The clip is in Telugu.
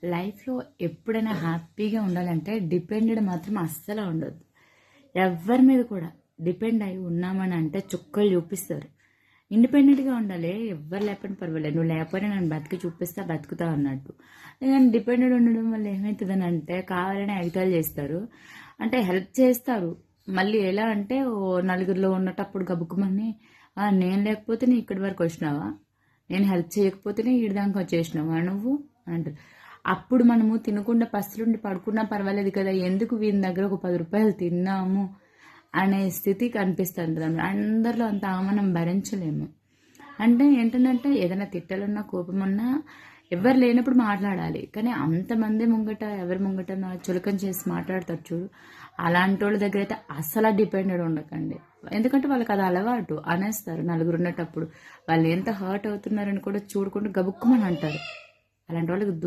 లైఫ్‌లో ఎప్పుడైనా హ్యాపీగా ఉండాలంటే డిపెండెడ్ మాత్రం అస్సలు ఉండొద్దు. ఎవ్వరి మీద కూడా డిపెండ్ అయ్యి ఉన్నామని అంటే చుక్కలు చూపిస్తారు. ఇండిపెండెంట్‌గా ఉండాలి. ఎవ్వరు లేకపోయినా పర్వాలేదు. నువ్వు లేకపోయినా నేను బతికి చూపిస్తా, బతుకుతా అన్నట్టు. నేను డిపెండెడ్ ఉండడం వల్ల ఏమవుతుందని అంటే కావాలని ఎగతాళి చేస్తారు. అంటే హెల్ప్ చేస్తారు. మళ్ళీ ఎలా అంటే నలుగురిలో ఉన్నటప్పుడు గబుక్కుమని నేను లేకపోతే నీ ఇక్కడి వరకు వచ్చినావా? నేను హెల్ప్ చేయకపోతేనే ఈడి దాకా వచ్చేసినావా నువ్వు అంటారు. అప్పుడు మనము తినకుండా పస్తులుండి పడుకున్నా పర్వాలేదు కదా, ఎందుకు వీని దగ్గర ఒక 10 రూపాయలు తిన్నాము అనే స్థితి కనిపిస్తుంది. అందరిలో అంత మనం భరించలేము. అంటే ఏంటంటే ఏదైనా తిట్టాలన్నా కోపమన్నా ఎవరు లేనప్పుడు మాట్లాడాలి. కానీ అంతమంది ముంగట ఎవరి ముంగట చులకన చేసి మాట్లాడతారు చూడు, అలాంటి వాళ్ళ దగ్గర అయితే అసలు డిపెండెడ్ ఉండకండి. ఎందుకంటే వాళ్ళకి అది అలవాటు అనేస్తారు. నలుగురు ఉన్నటప్పుడు వాళ్ళు ఎంత హర్ట్ అవుతున్నారని కూడా చూడకుండా గబుక్కుమని అంటారు. అలాంటి వాళ్ళకి